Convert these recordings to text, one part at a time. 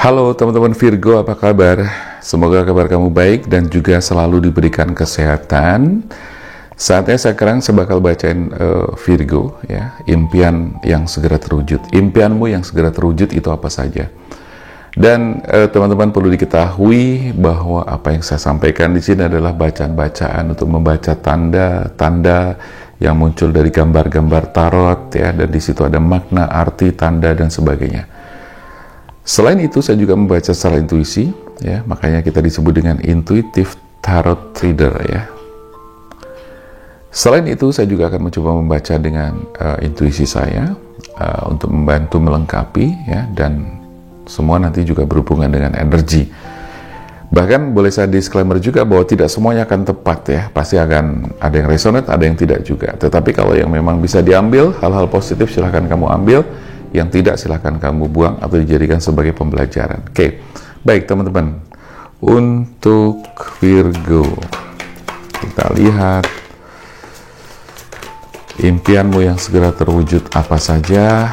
Halo teman-teman Virgo, apa kabar? Semoga kabar kamu baik dan juga selalu diberikan kesehatan. Saatnya sekarang saya bakal bacain Virgo, ya, impian yang segera terwujud. Impianmu yang segera terwujud itu apa saja? Dan teman-teman perlu diketahui bahwa apa yang saya sampaikan di sini adalah bacaan-bacaan untuk membaca tanda-tanda yang muncul dari gambar-gambar tarot, ya, dan di situ ada makna, arti, tanda dan sebagainya. Selain itu, saya juga membaca secara intuisi, ya, makanya kita disebut dengan intuitive tarot reader, ya. Selain itu, saya juga akan mencoba membaca dengan intuisi saya untuk membantu melengkapi, ya, dan semua nanti juga berhubungan dengan energi. Bahkan boleh saya disclaimer juga bahwa tidak semuanya akan tepat, ya, pasti akan ada yang resonate, ada yang tidak juga. Tetapi kalau yang memang bisa diambil, hal-hal positif silahkan kamu ambil. Yang tidak silahkan kamu buang atau dijadikan sebagai pembelajaran. Oke, baik teman-teman. Untuk Virgo, kita lihat impianmu yang segera terwujud apa saja,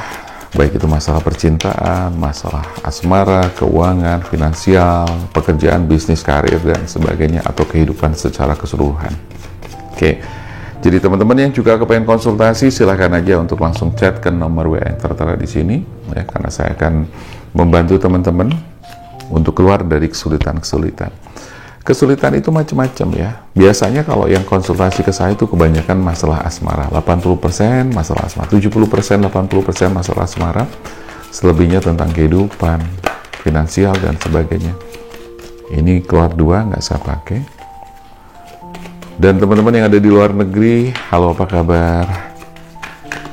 baik itu masalah percintaan, masalah asmara, keuangan, finansial, pekerjaan, bisnis, karir, dan sebagainya, atau kehidupan secara keseluruhan. Oke. Jadi teman-teman yang juga kepengen konsultasi, silahkan aja untuk langsung chat ke nomor WA yang tertera di sini, ya, karena saya akan membantu teman-teman untuk keluar dari kesulitan-kesulitan. Kesulitan itu macam-macam, ya. Biasanya kalau yang konsultasi ke saya itu kebanyakan masalah asmara, 80% masalah asmara, 70%, 80% masalah asmara, selebihnya tentang kehidupan, finansial dan sebagainya. Ini keluar dua, nggak saya pakai. Dan teman-teman yang ada di luar negeri, halo apa kabar?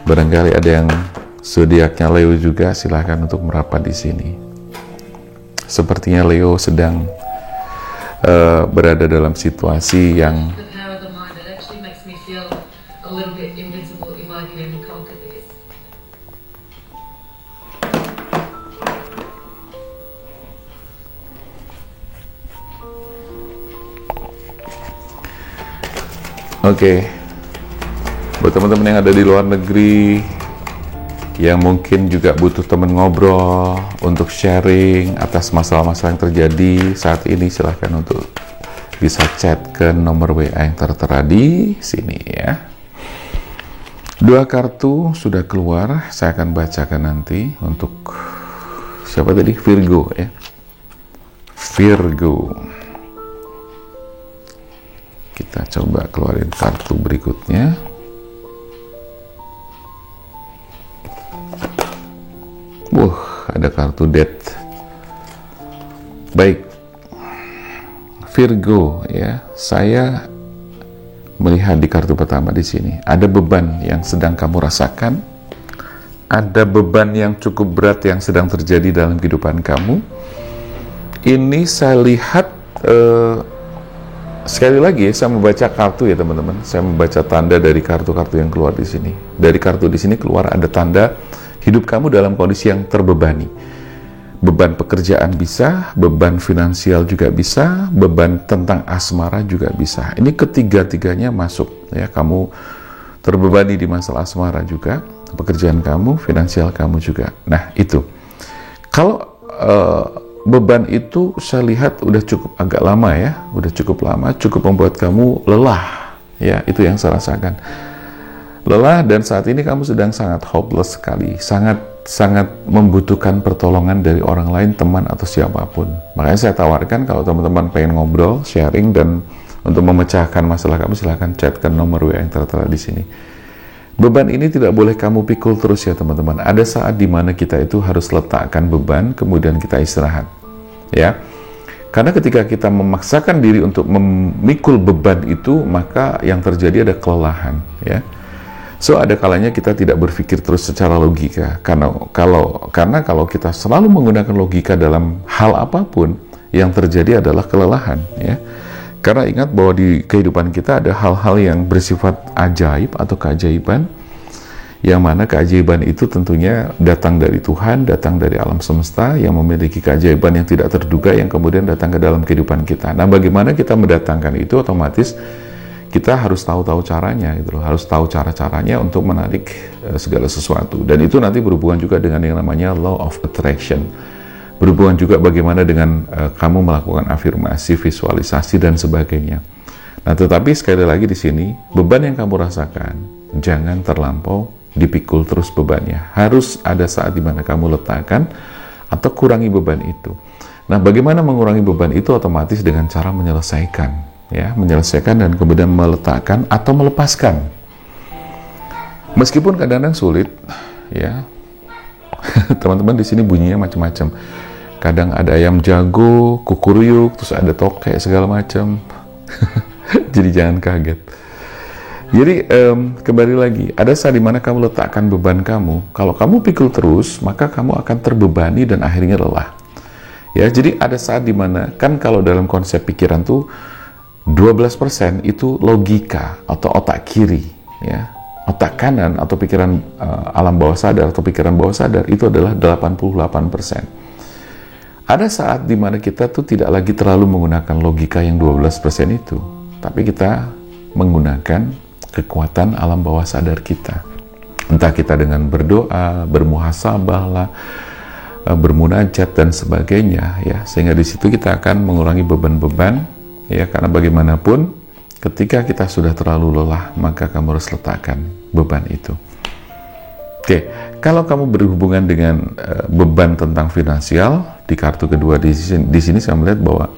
Barangkali ada yang zodiaknya Leo juga, silahkan untuk merapat di sini. Sepertinya Leo sedang berada dalam situasi yang Oke, buat teman-teman yang ada di luar negeri yang mungkin juga butuh teman ngobrol untuk sharing atas masalah-masalah yang terjadi saat ini, silahkan untuk bisa chat ke nomor WA yang tertera di sini, ya. Dua kartu sudah keluar, saya akan bacakan nanti untuk siapa tadi? Virgo, ya. Virgo. Kita coba keluarin kartu berikutnya. Ada kartu Death. Baik, Virgo, ya. Saya melihat di kartu pertama di sini ada beban yang sedang kamu rasakan. Ada beban yang cukup berat yang sedang terjadi dalam kehidupan kamu. Ini saya lihat sekali lagi, saya membaca kartu, ya teman-teman. Saya membaca tanda dari kartu-kartu yang keluar di sini. Dari kartu di sini keluar ada tanda hidup kamu dalam kondisi yang terbebani. Beban pekerjaan bisa, beban finansial juga bisa, beban tentang asmara juga bisa. Ini ketiga-tiganya masuk, ya. Kamu terbebani di masalah asmara juga, pekerjaan kamu, finansial kamu juga. Nah, itu. Kalau beban itu saya lihat udah cukup agak lama, ya, udah cukup lama, cukup membuat kamu lelah, ya, itu yang saya rasakan. Lelah, dan saat ini kamu sedang sangat hopeless sekali, sangat membutuhkan pertolongan dari orang lain, teman atau siapapun. Makanya saya tawarkan kalau teman-teman pengen ngobrol, sharing, dan untuk memecahkan masalah kamu, silahkan chat ke nomor WA yang tertera di sini. Beban ini tidak boleh kamu pikul terus, ya teman-teman. Ada saat dimana kita itu harus letakkan beban, kemudian kita istirahat, ya. Karena ketika kita memaksakan diri untuk memikul beban itu, maka yang terjadi ada kelelahan, ya. So, ada kalanya kita tidak berpikir terus secara logika. Karena kalau kita selalu menggunakan logika dalam hal apapun, yang terjadi adalah kelelahan, ya. Karena ingat bahwa di kehidupan kita ada hal-hal yang bersifat ajaib atau keajaiban, yang mana keajaiban itu tentunya datang dari Tuhan, datang dari alam semesta, yang memiliki keajaiban yang tidak terduga, yang kemudian datang ke dalam kehidupan kita. Nah, bagaimana kita mendatangkan itu, otomatis kita harus tahu caranya, gitu loh. Harus tahu cara-caranya untuk menarik segala sesuatu. Dan itu nanti berhubungan juga dengan yang namanya law of attraction. Berhubungan juga bagaimana dengan kamu melakukan afirmasi, visualisasi, dan sebagainya. Nah, tetapi sekali lagi di sini, beban yang kamu rasakan, jangan terlampau dipikul terus bebannya. Harus ada saat di mana kamu letakkan atau kurangi beban itu. Nah, bagaimana mengurangi beban itu? Otomatis dengan cara menyelesaikan, ya, menyelesaikan dan kemudian meletakkan atau melepaskan. Meskipun kadang-kadang sulit, ya. Teman-teman, di sini bunyinya macam-macam. Kadang ada ayam jago, kukuruyuk, terus ada tokek segala macam. Jadi jangan kaget. Jadi kembali lagi, ada saat dimana kamu letakkan beban kamu. Kalau kamu pikul terus, maka kamu akan terbebani dan akhirnya lelah. Ya, jadi ada saat dimana, kan kalau dalam konsep pikiran tuh 12% itu logika atau otak kiri, ya. Otak kanan atau pikiran alam bawah sadar atau pikiran bawah sadar itu adalah 88%. Ada saat dimana kita tuh tidak lagi terlalu menggunakan logika yang 12% itu, tapi kita menggunakan kekuatan alam bawah sadar kita. Entah kita dengan berdoa, bermuhasabah lah, bermunajat dan sebagainya, ya, sehingga di situ kita akan mengurangi beban-beban, ya, karena bagaimanapun ketika kita sudah terlalu lelah, maka kamu harus letakkan beban itu. Oke, kalau kamu berhubungan dengan beban tentang finansial di kartu kedua di sini saya melihat bahwa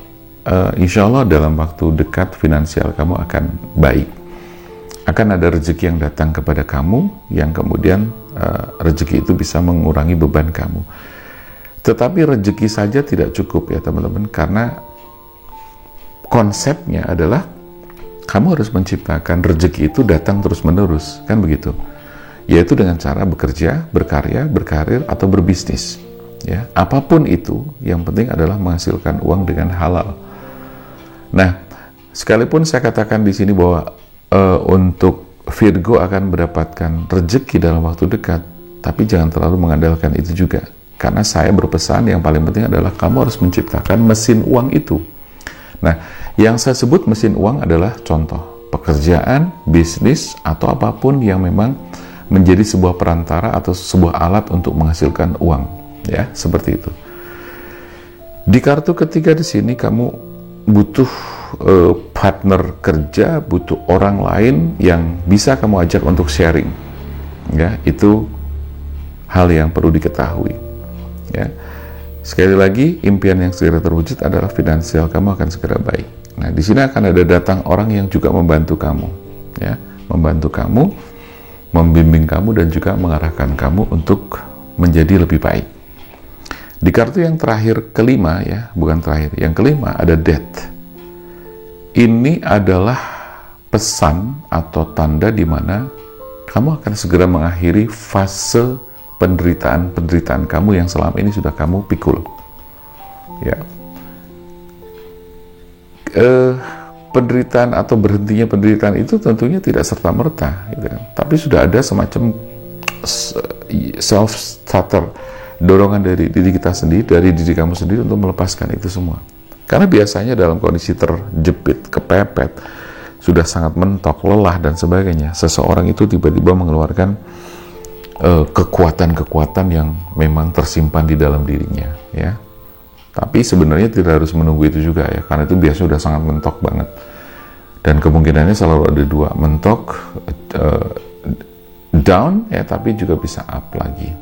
insya Allah dalam waktu dekat finansial kamu akan baik. Akan ada rezeki yang datang kepada kamu, yang kemudian rezeki itu bisa mengurangi beban kamu. Tetapi rezeki saja tidak cukup, ya teman-teman, karena konsepnya adalah kamu harus menciptakan rezeki itu datang terus-menerus, kan begitu? Yaitu dengan cara bekerja, berkarya, berkarir, atau berbisnis. Ya, apapun itu, yang penting adalah menghasilkan uang dengan halal. Nah, sekalipun saya katakan di sini bahwa untuk Virgo akan mendapatkan rezeki dalam waktu dekat, tapi jangan terlalu mengandalkan itu juga. Karena saya berpesan yang paling penting adalah kamu harus menciptakan mesin uang itu. Nah, yang saya sebut mesin uang adalah contoh pekerjaan, bisnis, atau apapun yang memang menjadi sebuah perantara atau sebuah alat untuk menghasilkan uang, ya, seperti itu. Di kartu ketiga di sini kamu butuh partner kerja, butuh orang lain yang bisa kamu ajak untuk sharing, ya, itu hal yang perlu diketahui, ya. Sekali lagi, impian yang segera terwujud adalah finansial kamu akan segera baik. Nah, di sini akan ada datang orang yang juga membantu kamu, ya, membantu kamu, membimbing kamu dan juga mengarahkan kamu untuk menjadi lebih baik. Di kartu yang terakhir kelima, ya, bukan terakhir, yang kelima ada death. Ini adalah pesan atau tanda di mana kamu akan segera mengakhiri fase penderitaan kamu yang selama ini sudah kamu pikul, ya. Penderitaan atau berhentinya penderitaan itu tentunya tidak serta-merta, gitu kan. Tapi sudah ada semacam self-starter, dorongan dari diri kita sendiri, dari diri kamu sendiri untuk melepaskan itu semua. Karena biasanya dalam kondisi terjepit, kepepet, sudah sangat mentok, lelah dan sebagainya, seseorang itu tiba-tiba mengeluarkan kekuatan-kekuatan yang memang tersimpan di dalam dirinya, ya. Tapi sebenarnya tidak harus menunggu itu juga, ya, karena itu biasanya sudah sangat mentok banget. Dan kemungkinannya selalu ada dua, mentok, down, ya, tapi juga bisa up lagi.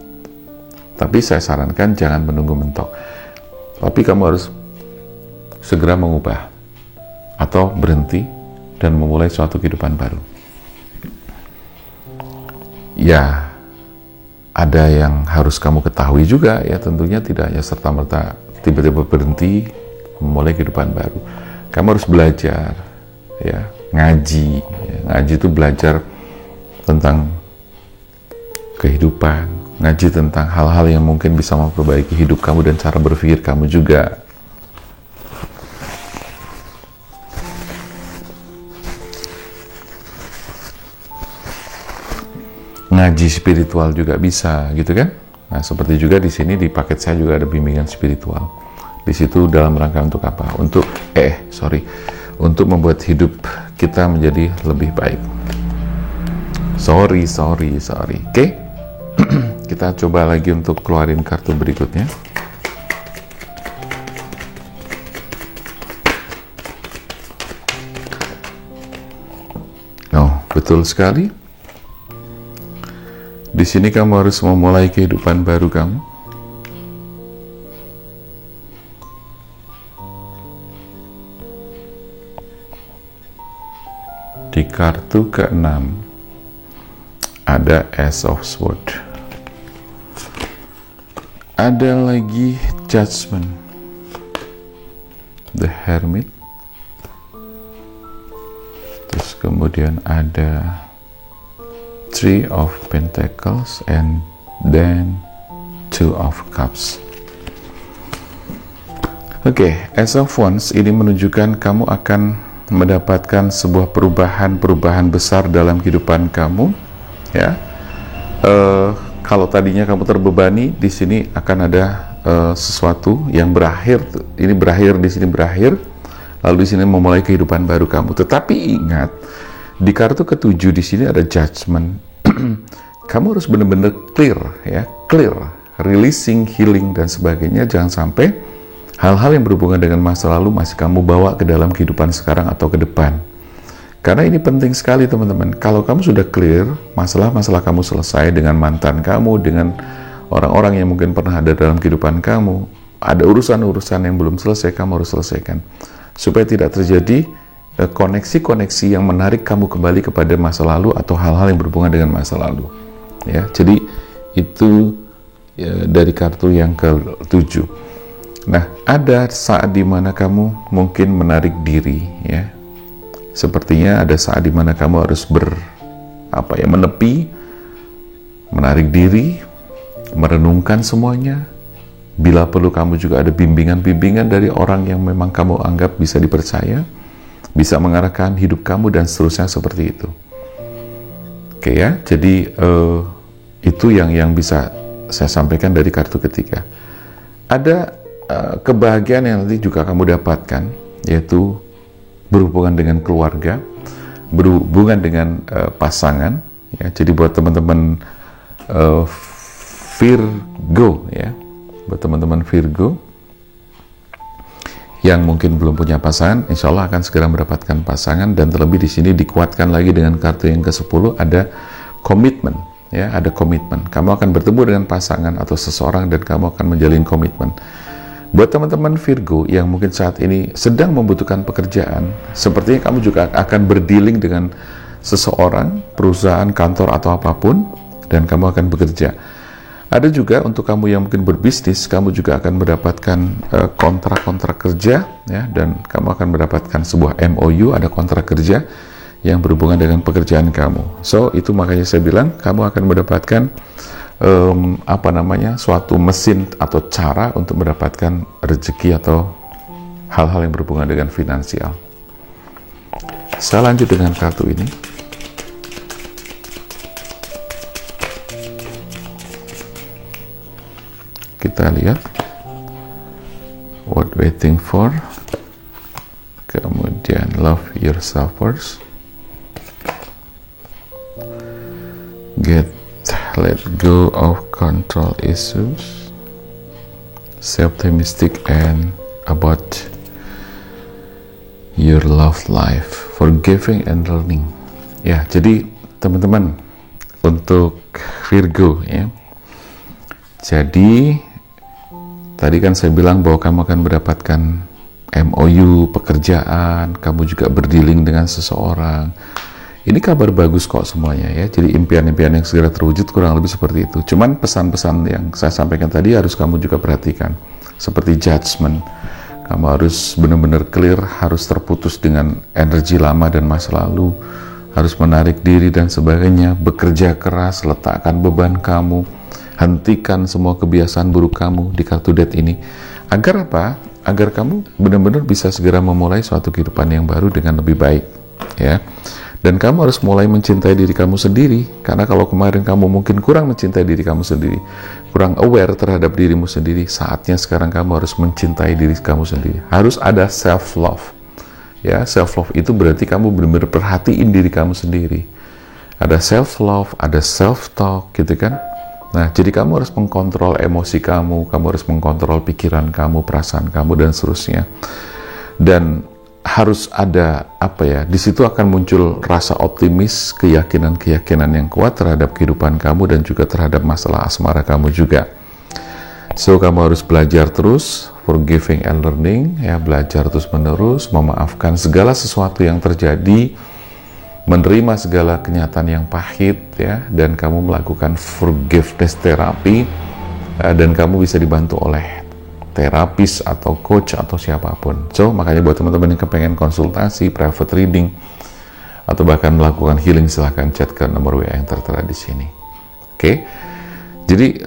Tapi saya sarankan jangan menunggu mentok. Tapi kamu harus segera mengubah atau berhenti dan memulai suatu kehidupan baru. Ya, ada yang harus kamu ketahui juga, ya, tentunya tidak hanya serta-merta tiba-tiba berhenti memulai kehidupan baru. Kamu harus belajar, ya, ngaji. Ya, ngaji itu belajar tentang kehidupan, ngaji tentang hal-hal yang mungkin bisa memperbaiki hidup kamu dan cara berpikir kamu juga. Ngaji spiritual juga bisa, gitu kan? Nah, seperti juga di sini di paket saya juga ada bimbingan spiritual. Di situ dalam rangka untuk apa? Untuk membuat hidup kita menjadi lebih baik. Sorry. Oke? Kita coba lagi untuk keluarin kartu berikutnya. Betul sekali. Di sini kamu harus memulai kehidupan baru kamu. Di kartu ke-6 ada Ace of Swords. Ada lagi Judgment, The Hermit. Terus kemudian ada Three of Pentacles and then Two of Cups. Oke, Ace of Wands ini menunjukkan kamu akan mendapatkan sebuah perubahan besar dalam kehidupan kamu, ya. Kalau tadinya kamu terbebani, di sini akan ada sesuatu yang berakhir. Ini berakhir, di sini berakhir, lalu di sini memulai kehidupan baru kamu. Tetapi ingat, di kartu ke-7 di sini ada Judgment. Kamu harus benar-benar clear, ya, clear, releasing, healing dan sebagainya. Jangan sampai hal-hal yang berhubungan dengan masa lalu masih kamu bawa ke dalam kehidupan sekarang atau ke depan. Karena ini penting sekali teman-teman. Kalau kamu sudah clear, masalah-masalah kamu selesai dengan mantan kamu, dengan orang-orang yang mungkin pernah ada dalam kehidupan kamu, ada urusan-urusan yang belum selesai, kamu harus selesaikan. Supaya tidak terjadi koneksi-koneksi yang menarik kamu kembali kepada masa lalu atau hal-hal yang berhubungan dengan masa lalu. Ya, jadi itu ya, dari kartu yang ke-7. Nah, ada saat dimana kamu mungkin menarik diri, ya. Sepertinya ada saat dimana kamu harus menepi, menarik diri, merenungkan semuanya. Bila perlu kamu juga ada bimbingan-bimbingan dari orang yang memang kamu anggap bisa dipercaya, bisa mengarahkan hidup kamu dan seterusnya seperti itu. Oke ya, jadi itu yang bisa saya sampaikan dari kartu ketiga. Ada kebahagiaan yang nanti juga kamu dapatkan, yaitu berhubungan dengan keluarga, berhubungan dengan pasangan. Ya, jadi buat teman-teman Virgo, ya, buat teman-teman Virgo yang mungkin belum punya pasangan, insya Allah akan segera mendapatkan pasangan. Dan terlebih di sini dikuatkan lagi dengan kartu yang ke-10 ada komitmen, ya, ada komitmen. Kamu akan bertemu dengan pasangan atau seseorang dan kamu akan menjalin komitmen. Buat teman-teman Virgo yang mungkin saat ini sedang membutuhkan pekerjaan, sepertinya kamu juga akan berdealing dengan seseorang, perusahaan, kantor atau apapun, dan kamu akan bekerja. Ada juga untuk kamu yang mungkin berbisnis, kamu juga akan mendapatkan kontrak-kontrak kerja, ya, dan kamu akan mendapatkan sebuah MOU, ada kontrak kerja yang berhubungan dengan pekerjaan kamu. So, itu makanya saya bilang kamu akan mendapatkan suatu mesin atau cara untuk mendapatkan rezeki atau hal-hal yang berhubungan dengan finansial. Saya lanjut dengan kartu ini. Kita lihat what waiting for, kemudian love yourself first, let go of control issues, stay optimistic and about your love life, forgiving and learning. Ya, jadi teman-teman untuk Virgo, ya, jadi tadi kan saya bilang bahwa kamu akan mendapatkan MOU, pekerjaan, kamu juga berdealing dengan seseorang. Ini kabar bagus kok semuanya, ya. Jadi impian-impian yang segera terwujud kurang lebih seperti itu. Cuman pesan-pesan yang saya sampaikan tadi harus kamu juga perhatikan. Seperti Judgment, kamu harus benar-benar clear, harus terputus dengan energi lama dan masa lalu, harus menarik diri dan sebagainya, bekerja keras, letakkan beban kamu, hentikan semua kebiasaan buruk kamu di kartu Death ini. Agar apa? Agar kamu benar-benar bisa segera memulai suatu kehidupan yang baru dengan lebih baik, ya. Dan kamu harus mulai mencintai diri kamu sendiri. Karena kalau kemarin kamu mungkin kurang mencintai diri kamu sendiri, kurang aware terhadap dirimu sendiri, saatnya sekarang kamu harus mencintai diri kamu sendiri. Harus ada self-love, ya. Self-love itu berarti kamu benar-benar perhatiin diri kamu sendiri. Ada self-love, ada self-talk, gitu kan. Nah, jadi kamu harus mengkontrol emosi kamu harus mengkontrol pikiran kamu, perasaan kamu, dan seterusnya. Dan harus ada apa ya, di situ akan muncul rasa optimis, keyakinan yang kuat terhadap kehidupan kamu dan juga terhadap masalah asmara kamu juga. So kamu harus belajar terus, forgiving and learning, ya, belajar terus menerus, memaafkan segala sesuatu yang terjadi, menerima segala kenyataan yang pahit, ya, dan kamu melakukan forgiveness terapi, dan kamu bisa dibantu oleh terapis atau coach atau siapapun. So makanya buat teman-teman yang kepengen konsultasi, private reading, atau bahkan melakukan healing, silahkan chat ke nomor WA yang tertera di sini. Oke? Jadi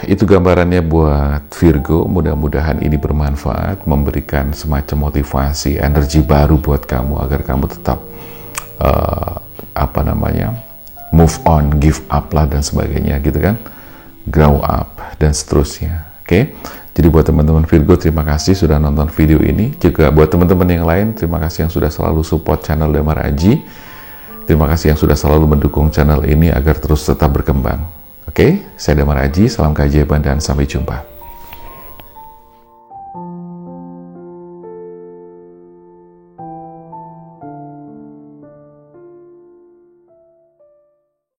itu gambarannya buat Virgo. Mudah-mudahan ini bermanfaat, memberikan semacam motivasi, energi baru buat kamu agar kamu tetap move on, give up lah dan sebagainya gitu kan, grow up dan seterusnya. Oke? Jadi buat teman-teman Virgo, terima kasih sudah nonton video ini. Juga buat teman-teman yang lain, terima kasih yang sudah selalu support channel Damar Aji. Terima kasih yang sudah selalu mendukung channel ini agar terus tetap berkembang. Oke, saya Damar Aji, salam keajaiban dan sampai jumpa.